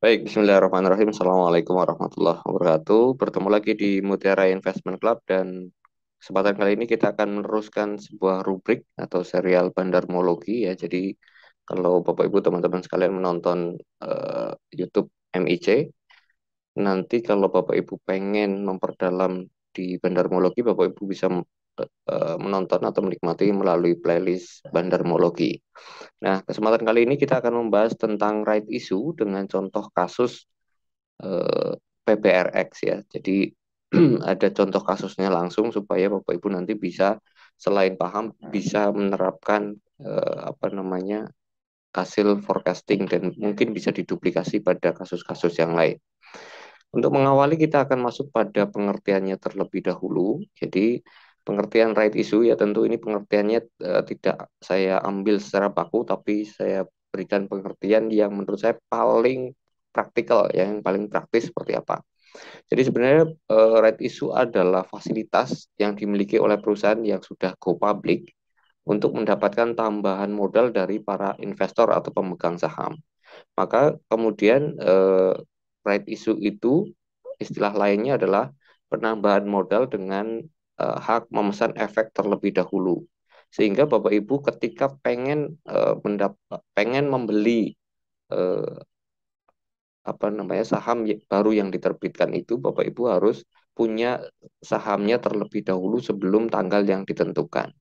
Baik, Bismillahirrahmanirrahim. Assalamualaikum warahmatullahi wabarakatuh. Bertemu lagi di Mutiara Investment Club dan kesempatan kali ini kita akan meneruskan sebuah rubrik atau serial bandarmologi ya. Jadi kalau Bapak Ibu teman-teman sekalian menonton YouTube MIC, nanti kalau Bapak Ibu pengen memperdalam di bandarmologi, Bapak Ibu bisa menonton atau menikmati melalui playlist bandarmologi. Nah, kesempatan kali ini kita akan membahas tentang right issue dengan contoh kasus PBRX ya. Jadi ada contoh kasusnya langsung supaya Bapak Ibu nanti bisa selain paham bisa menerapkan apa namanya hasil forecasting dan mungkin bisa diduplikasi pada kasus-kasus yang lain. Untuk mengawali kita akan masuk pada pengertiannya terlebih dahulu. Jadi pengertian right issue ya tentu ini pengertiannya tidak saya ambil secara baku tapi saya berikan pengertian yang menurut saya paling praktikal ya, yang paling praktis seperti apa. Jadi sebenarnya right issue adalah fasilitas yang dimiliki oleh perusahaan yang sudah go public untuk mendapatkan tambahan modal dari para investor atau pemegang saham. Maka kemudian right issue itu istilah lainnya adalah penambahan modal dengan hak memesan efek terlebih dahulu. Sehingga Bapak Ibu ketika pengen membeli eh, apa namanya saham baru yang diterbitkan itu Bapak Ibu harus punya sahamnya terlebih dahulu sebelum tanggal yang ditentukan.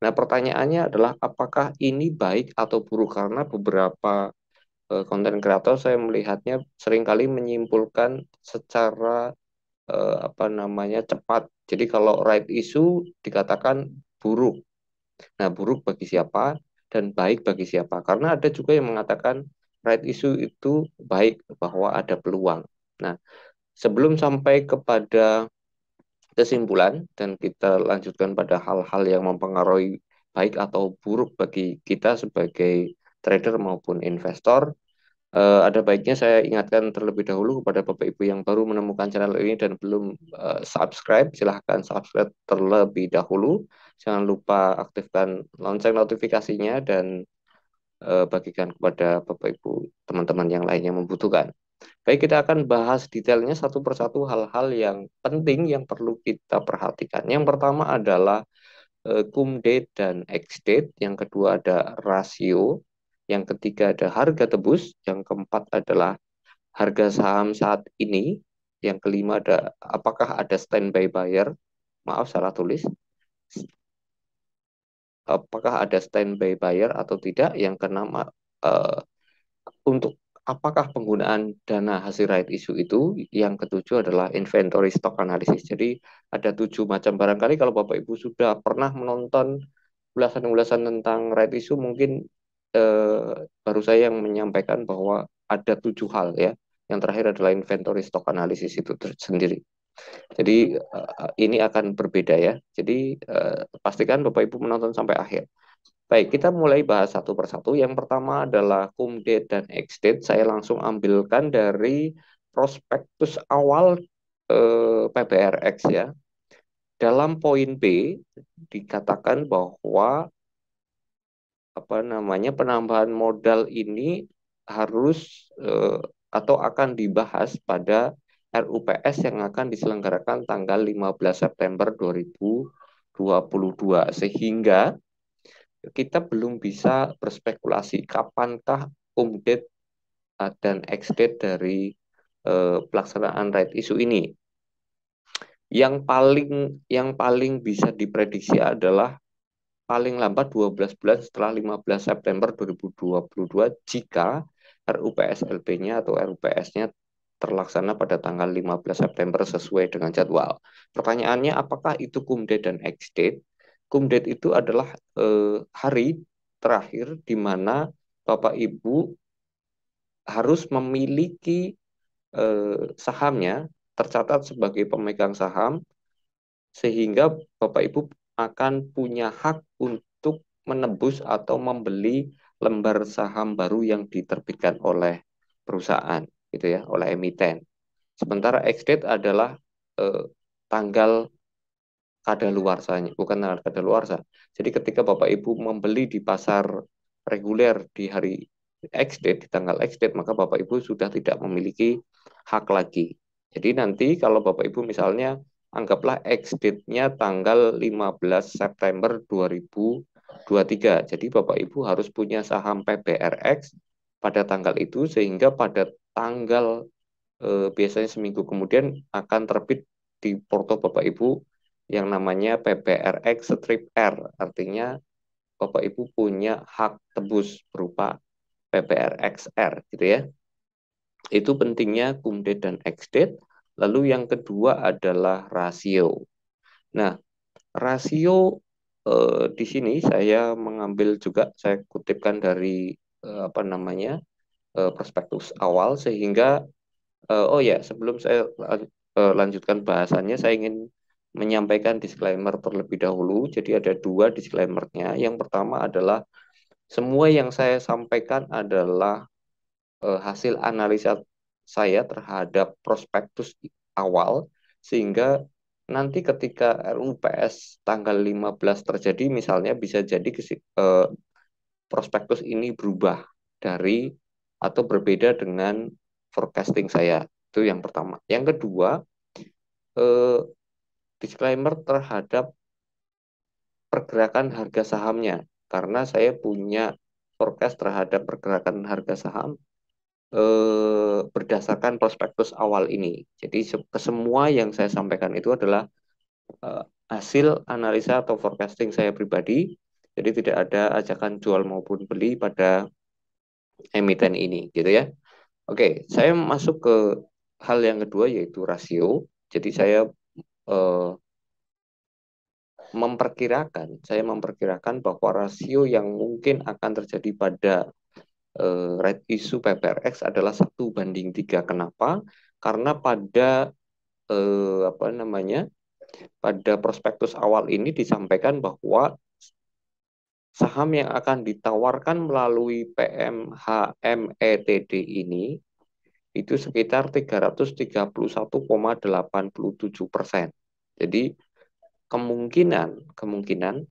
Nah, pertanyaannya adalah apakah ini baik atau buruk karena beberapa konten kreator saya melihatnya seringkali menyimpulkan secara apa namanya cepat. Jadi kalau right issue dikatakan buruk. Nah, buruk bagi siapa dan baik bagi siapa? Karena ada juga yang mengatakan right issue itu baik bahwa ada peluang. Nah, sebelum sampai kepada kesimpulan dan kita lanjutkan pada hal-hal yang mempengaruhi baik atau buruk bagi kita sebagai trader maupun investor, ada baiknya saya ingatkan terlebih dahulu kepada Bapak Ibu yang baru menemukan channel ini dan belum subscribe, silahkan subscribe terlebih dahulu. Jangan lupa aktifkan lonceng notifikasinya dan bagikan kepada Bapak Ibu teman-teman yang lain yang membutuhkan. Baik, kita akan bahas detailnya satu persatu hal-hal yang penting yang perlu kita perhatikan. Yang pertama adalah cum date dan ex date, yang kedua ada rasio, yang ketiga ada harga tebus, yang keempat adalah harga saham saat ini, yang kelima ada apakah ada standby buyer, maaf salah tulis, apakah ada standby buyer atau tidak, yang keenam untuk apakah penggunaan dana hasil right issue itu, yang ketujuh adalah inventory stock analysis. Jadi ada 7 macam, barangkali kalau Bapak Ibu sudah pernah menonton ulasan-ulasan tentang right issue mungkin baru saya yang menyampaikan bahwa ada 7 hal ya. Yang terakhir adalah inventory stock analysis itu sendiri. Jadi ini akan berbeda ya. Jadi pastikan Bapak Ibu menonton sampai akhir. Baik, kita mulai bahas satu persatu. Yang pertama adalah cum date dan ex date. Saya langsung ambilkan dari prospektus awal PBRX ya. Dalam poin B dikatakan bahwa apa namanya penambahan modal ini harus atau akan dibahas pada RUPS yang akan diselenggarakan tanggal 15 September 2022 sehingga kita belum bisa berspekulasi kapankah update dan ex-date dari pelaksanaan right issue ini. Yang paling bisa diprediksi adalah paling lambat 12 bulan setelah 15 September 2022 jika RUPS LP-nya atau RUPS-nya terlaksana pada tanggal 15 September sesuai dengan jadwal. Pertanyaannya apakah itu cum date dan ex date? Cum date itu adalah hari terakhir di mana Bapak Ibu harus memiliki sahamnya tercatat sebagai pemegang saham sehingga Bapak Ibu akan punya hak untuk menebus atau membeli lembar saham baru yang diterbitkan oleh perusahaan gitu ya, oleh emiten. Sementara ex date adalah tanggal kadaluarsanya, bukan tanggal kadaluarsa. Jadi ketika Bapak Ibu membeli di pasar reguler di hari X date, di tanggal X date, maka Bapak Ibu sudah tidak memiliki hak lagi. Jadi nanti kalau Bapak Ibu misalnya anggaplah X date-nya tanggal 15 September 2023. Jadi Bapak Ibu harus punya saham PBRX pada tanggal itu sehingga pada tanggal biasanya seminggu kemudian akan terbit di porto Bapak Ibu yang namanya PBRX strip R. Artinya Bapak Ibu punya hak tebus berupa PBRXR gitu ya. Itu pentingnya cum date dan ex date. Lalu yang kedua adalah rasio. Nah, rasio di sini saya mengambil juga, saya kutipkan dari apa namanya prospektus awal sehingga oh ya, sebelum saya lanjutkan bahasannya, saya ingin menyampaikan disclaimer terlebih dahulu. Jadi ada dua disclaimernya. Yang pertama adalah semua yang saya sampaikan adalah hasil analisa saya terhadap prospektus awal, sehingga nanti ketika RUPS tanggal 15 terjadi, misalnya bisa jadi prospektus ini berubah dari atau berbeda dengan forecasting saya. Itu yang pertama. Yang kedua, eh, disclaimer terhadap pergerakan harga sahamnya. Karena saya punya forecast terhadap pergerakan harga saham berdasarkan prospektus awal ini. Jadi semua yang saya sampaikan itu adalah hasil analisa atau forecasting saya pribadi. Jadi tidak ada ajakan jual maupun beli pada emiten ini, gitu ya. Oke, saya masuk ke hal yang kedua yaitu rasio. Jadi eh, saya memperkirakan bahwa rasio yang mungkin akan terjadi pada right issue PPRX adalah 1:3. Kenapa? Karena pada apa namanya? Pada prospektus awal ini disampaikan bahwa saham yang akan ditawarkan melalui PMHMETD ini itu sekitar 331,87%. Jadi kemungkinan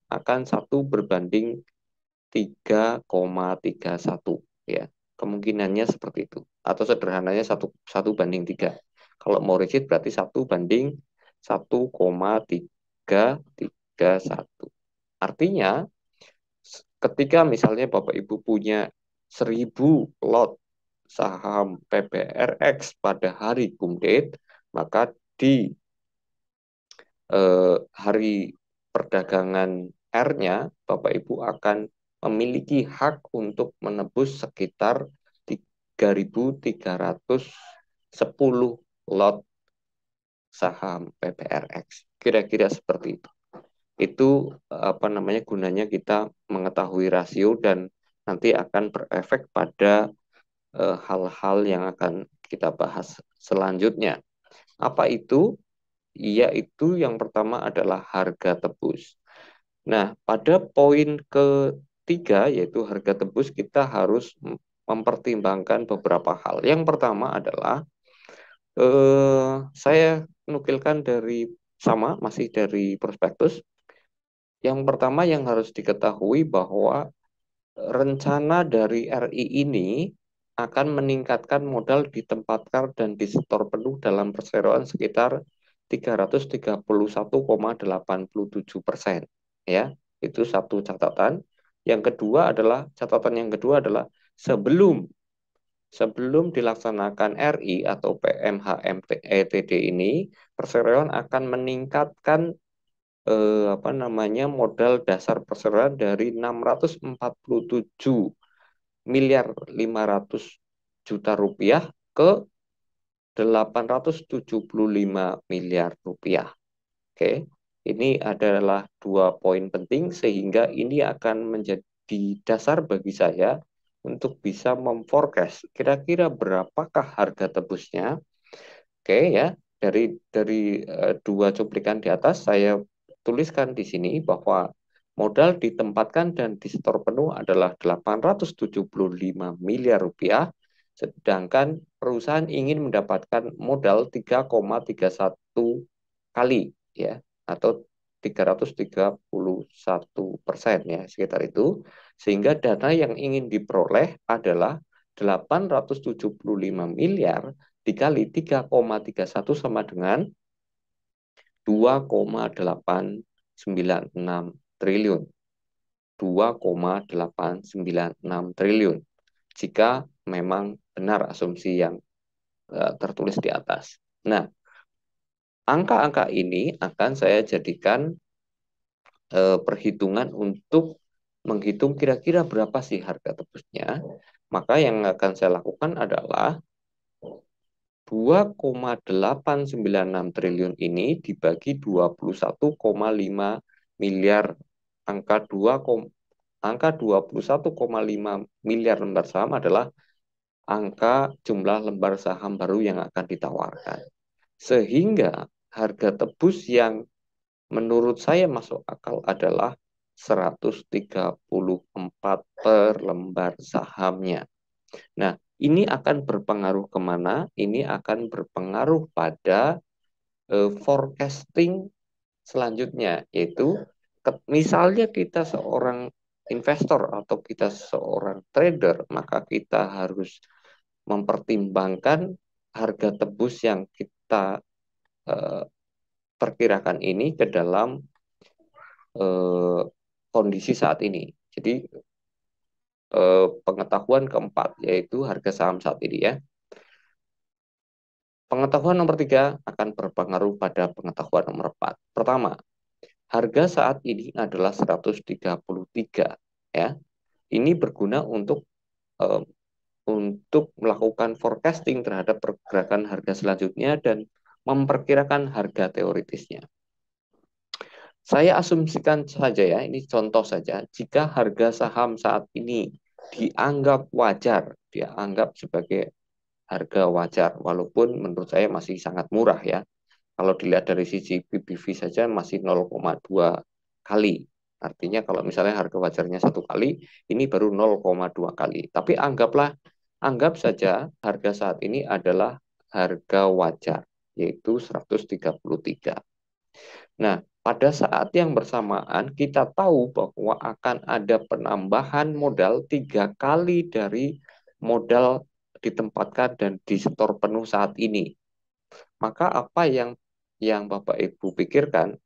akan 1:3,31 ya. Kemungkinannya seperti itu. Atau sederhananya 1:3. Kalau mau rigid berarti 1:1,331. Artinya ketika misalnya Bapak Ibu punya 1.000 lot saham PBRX pada hari cum date, maka di hari perdagangan R-nya, Bapak Ibu akan memiliki hak untuk menebus sekitar 3.310 lot saham PBRX. Kira-kira seperti itu. Itu apa namanya gunanya kita mengetahui rasio dan nanti akan berefek pada hal-hal yang akan kita bahas selanjutnya. Apa itu? Yaitu yang pertama adalah harga tebus. Nah, pada poin ketiga yaitu harga tebus kita harus mempertimbangkan beberapa hal. Yang pertama adalah saya nukilkan dari masih dari prospektus. Yang pertama yang harus diketahui bahwa rencana dari RI ini akan meningkatkan modal ditempatkan dan disetor penuh dalam perseroan sekitar 331,87%. Ya, itu satu catatan. Catatan yang kedua adalah sebelum dilaksanakan RI atau PMHMETD ini, perseroan akan meningkatkan apa namanya modal dasar perseroan dari 647 miliar 500 juta rupiah ke 875 miliar rupiah. Oke, ini adalah dua poin penting sehingga ini akan menjadi dasar bagi saya untuk bisa memforecast kira-kira berapakah harga tebusnya. Oke ya, dari dua cuplikan di atas saya tuliskan di sini bahwa modal ditempatkan dan disetor penuh adalah 875 miliar rupiah, sedangkan perusahaan ingin mendapatkan modal 3,31 kali ya, atau 331% ya, sekitar itu. Sehingga dana yang ingin diperoleh adalah 875 miliar dikali 3,31 sama dengan 2,896 triliun. 2,896 triliun. Jika memang benar asumsi yang tertulis di atas. Nah, angka-angka ini akan saya jadikan perhitungan untuk menghitung kira-kira berapa sih harga tebusnya. Maka yang akan saya lakukan adalah 2,896 triliun ini dibagi 21,5 miliar. Angka 21,5 miliar lembar saham adalah angka jumlah lembar saham baru yang akan ditawarkan. Sehingga harga tebus yang menurut saya masuk akal adalah 134 per lembar sahamnya. Nah, ini akan berpengaruh kemana? Ini akan berpengaruh pada forecasting selanjutnya, yaitu misalnya kita seorang investor atau kita seorang trader, maka kita harus mempertimbangkan harga tebus yang kita perkirakan ini ke dalam kondisi saat ini. Jadi pengetahuan keempat yaitu harga saham saat ini ya. Pengetahuan nomor 3 akan berpengaruh pada pengetahuan nomor 4. Pertama, harga saat ini adalah 133 ya. Ini berguna untuk melakukan forecasting terhadap pergerakan harga selanjutnya dan memperkirakan harga teoritisnya. Saya asumsikan saja ya, ini contoh saja, jika harga saham saat ini dianggap wajar, dianggap sebagai harga wajar, walaupun menurut saya masih sangat murah ya. Kalau dilihat dari sisi PBV saja masih 0,2 kali. Artinya kalau misalnya harga wajarnya 1 kali, ini baru 0,2 kali. Tapi anggap saja harga saat ini adalah harga wajar, yaitu 133. Nah, pada saat yang bersamaan kita tahu bahwa akan ada penambahan modal 3 kali dari modal ditempatkan dan disetor penuh saat ini. Maka apa yang Bapak Ibu pikirkan,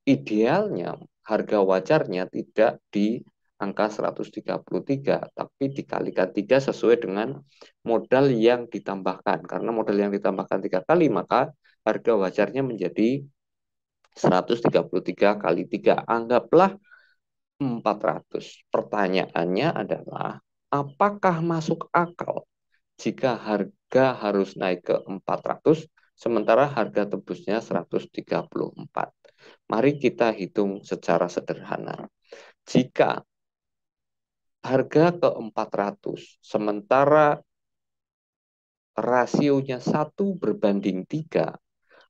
idealnya harga wajarnya tidak di angka 133, tapi dikalikan 3 sesuai dengan modal yang ditambahkan. Karena modal yang ditambahkan 3 kali, maka harga wajarnya menjadi 133 kali 3. Anggaplah 400. Pertanyaannya adalah, apakah masuk akal jika harga harus naik ke 400, sementara harga tebusnya 134? Mari kita hitung secara sederhana. Jika harga ke 400, sementara rasionya 1:3,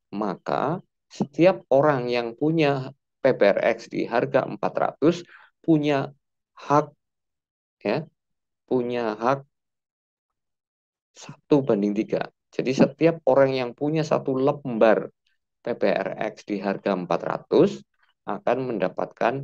maka setiap orang yang punya PPRX di harga 400 punya hak ya, punya hak 1:3. Jadi setiap orang yang punya satu lembar PPRX di harga 400 akan mendapatkan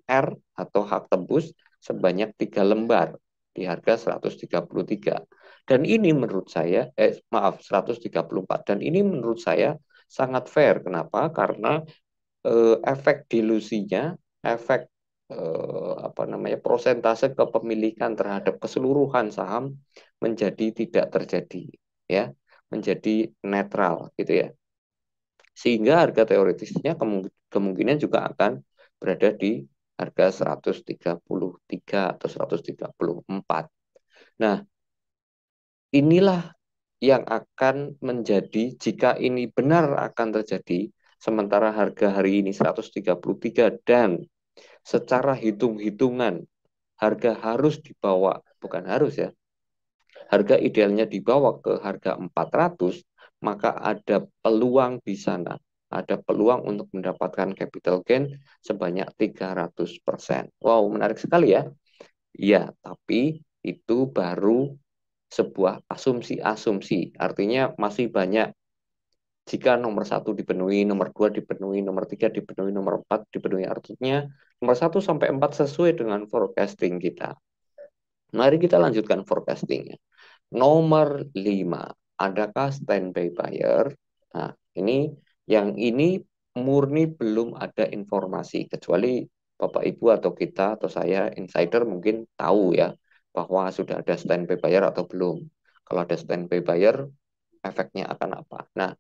R atau hak tebus sebanyak 3 lembar di harga 133. Dan ini menurut saya 134, dan ini menurut saya sangat fair. Kenapa? Karena efek dilusinya, efek prosentase kepemilikan terhadap keseluruhan saham menjadi tidak terjadi ya, menjadi netral gitu ya. Sehingga harga teoritisnya kemungkinan juga akan berada di harga 133 atau 134. Nah, inilah yang akan menjadi, jika ini benar akan terjadi, sementara harga hari ini 133 dan secara hitung-hitungan harga harus dibawa, bukan harus ya, harga idealnya dibawa ke harga 400, maka ada peluang di sana. Ada peluang untuk mendapatkan capital gain sebanyak 300%. Wow, menarik sekali ya. Iya, tapi itu baru sebuah asumsi-asumsi. Artinya masih banyak Jika nomor satu dipenuhi, nomor dua dipenuhi, nomor tiga dipenuhi, nomor empat dipenuhi, artinya nomor satu sampai empat sesuai dengan forecasting kita. Mari kita lanjutkan forecastingnya. Nomor 5, adakah standby buyer? Nah, ini murni belum ada informasi, kecuali Bapak Ibu atau kita atau saya insider mungkin tahu ya bahwa sudah ada standby buyer atau belum. Kalau ada standby buyer, efeknya akan apa? Nah,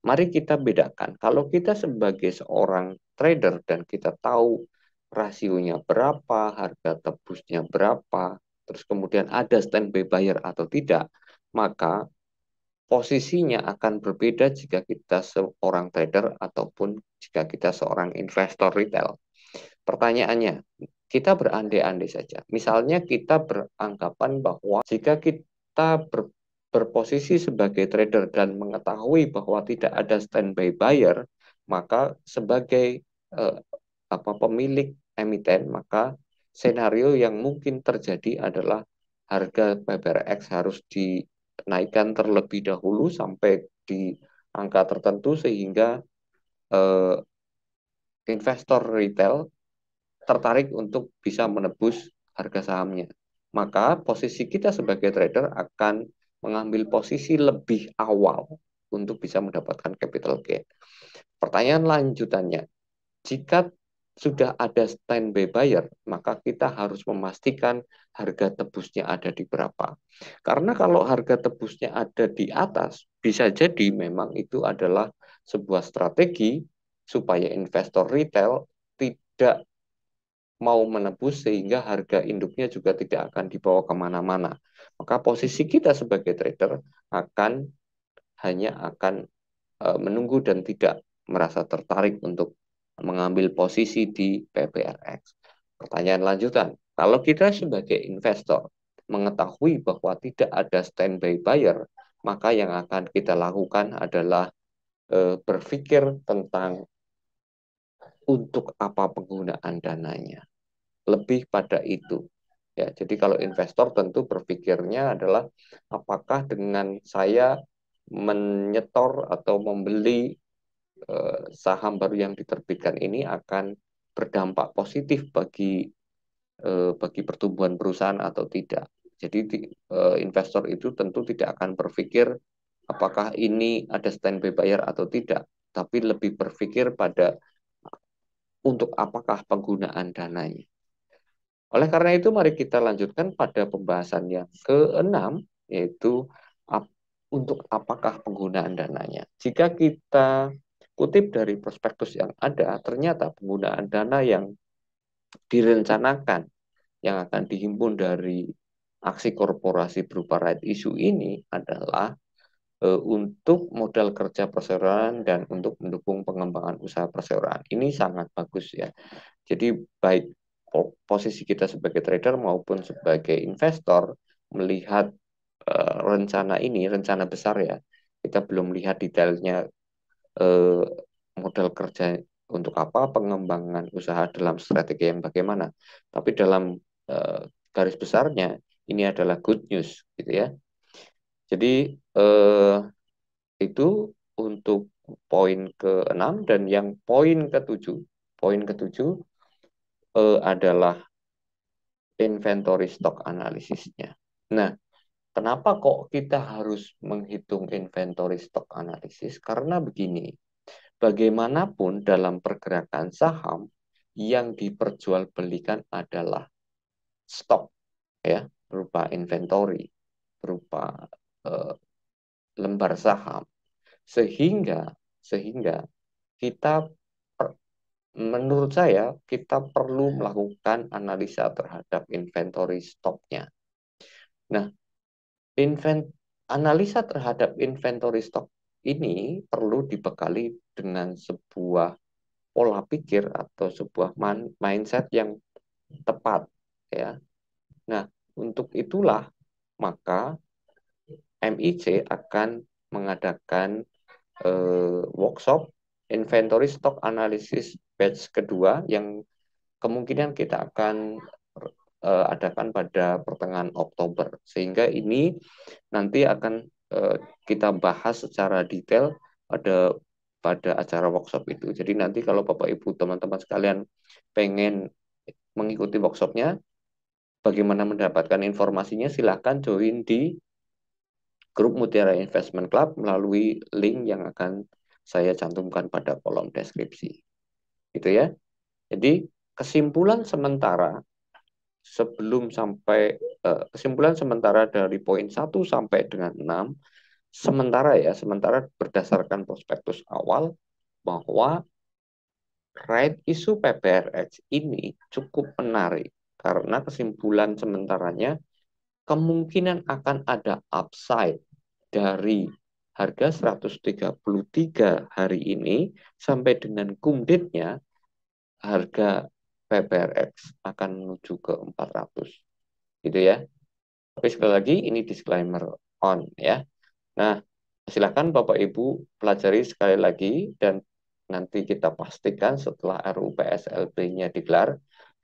mari kita bedakan. Kalau kita sebagai seorang trader dan kita tahu rasionya berapa, harga tebusnya berapa, terus kemudian ada standby buyer atau tidak, maka posisinya akan berbeda jika kita seorang trader ataupun jika kita seorang investor retail. Pertanyaannya, kita berandai-andai saja. Misalnya kita beranggapan bahwa jika kita berposisi sebagai trader dan mengetahui bahwa tidak ada standby buyer, maka sebagai pemilik emiten, maka senario yang mungkin terjadi adalah harga PBRX harus dinaikkan terlebih dahulu sampai di angka tertentu sehingga eh, investor retail tertarik untuk bisa menebus harga sahamnya. Maka posisi kita sebagai trader akan mengambil posisi lebih awal untuk bisa mendapatkan capital gain. Pertanyaan lanjutannya, jika sudah ada standby buyer, maka kita harus memastikan harga tebusnya ada di berapa. Karena kalau harga tebusnya ada di atas, bisa jadi memang itu adalah sebuah strategi supaya investor retail tidak mau menebus sehingga harga induknya juga tidak akan dibawa kemana-mana. Maka posisi kita sebagai trader hanya akan menunggu dan tidak merasa tertarik untuk mengambil posisi di PPRX. Pertanyaan lanjutan, kalau kita sebagai investor mengetahui bahwa tidak ada standby buyer, maka yang akan kita lakukan adalah berpikir tentang untuk apa penggunaan dananya. Lebih pada itu. Ya, jadi kalau investor tentu berpikirnya adalah apakah dengan saya menyetor atau membeli saham baru yang diterbitkan ini akan berdampak positif bagi pertumbuhan perusahaan atau tidak. Jadi investor itu tentu tidak akan berpikir apakah ini ada standby buyer atau tidak, tapi lebih berpikir pada untuk apakah penggunaan dananya. Oleh karena itu, mari kita lanjutkan pada pembahasan yang keenam, yaitu untuk apakah penggunaan dananya. Jika kita kutip dari prospektus yang ada, ternyata penggunaan dana yang direncanakan, yang akan dihimpun dari aksi korporasi berupa right issue ini adalah untuk modal kerja perseroan dan untuk mendukung pengembangan usaha perseroan. Ini sangat bagus ya. Jadi baik posisi kita sebagai trader maupun sebagai investor melihat rencana ini, rencana besar ya. Kita belum lihat detailnya modal kerja untuk apa, pengembangan usaha dalam strategi yang bagaimana. Tapi dalam garis besarnya ini adalah good news gitu ya. Jadi itu untuk poin ke-6 dan yang poin ke-7. Poin ke-7 adalah inventory stock analisisnya. Nah, kenapa kok kita harus menghitung inventory stock analisis? Karena begini, bagaimanapun dalam pergerakan saham yang diperjualbelikan adalah stok ya, berupa inventory, berupa eh, lembar saham. Sehingga kita menurut saya kita perlu melakukan analisa terhadap inventory stoknya. Nah, analisa terhadap inventory stock ini perlu dibekali dengan sebuah pola pikir atau sebuah mindset yang tepat ya. Nah, untuk itulah maka MIC akan mengadakan workshop inventory stock analysis batch kedua yang kemungkinan kita akan adakan pada pertengahan Oktober. Sehingga ini nanti akan kita bahas secara detail ada pada acara workshop itu. Jadi nanti kalau Bapak Ibu teman-teman sekalian pengen mengikuti workshopnya, bagaimana mendapatkan informasinya, silahkan join di grup Mutiara Investment Club melalui link yang akan saya cantumkan pada kolom deskripsi. Gitu ya. Jadi kesimpulan sementara kesimpulan sementara dari poin 1 sampai dengan 6, sementara berdasarkan prospektus awal bahwa right issue PPRX ini cukup menarik karena kesimpulan sementaranya kemungkinan akan ada upside dari harga 133 hari ini sampai dengan cum date-nya harga PPRX akan menuju ke 400 gitu ya. Tapi sekali lagi ini disclaimer on ya. Nah, silakan Bapak Ibu pelajari sekali lagi dan nanti kita pastikan setelah RUU PSLB-nya digelar.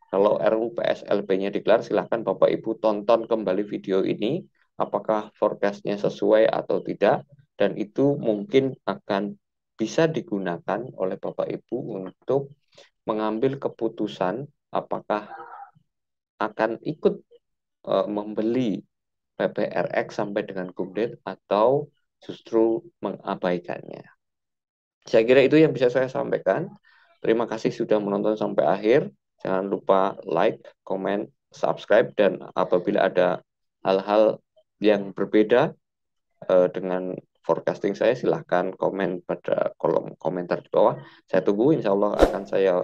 Kalau RUU PSLB-nya digelar, silakan Bapak Ibu tonton kembali video ini, apakah forecast-nya sesuai atau tidak, dan itu mungkin akan bisa digunakan oleh Bapak Ibu untuk mengambil keputusan apakah akan ikut membeli PPRX sampai dengan cum date atau justru mengabaikannya. Saya kira itu yang bisa saya sampaikan. Terima kasih sudah menonton sampai akhir. Jangan lupa like, comment, subscribe, dan apabila ada hal-hal yang berbeda dengan forecasting saya, silahkan komen pada kolom komentar di bawah. Saya tunggu, insya Allah akan saya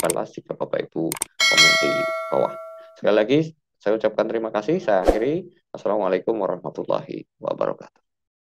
balas jika Bapak Ibu komen di bawah. Sekali lagi, saya ucapkan terima kasih. Saya akhiri. Assalamualaikum warahmatullahi wabarakatuh.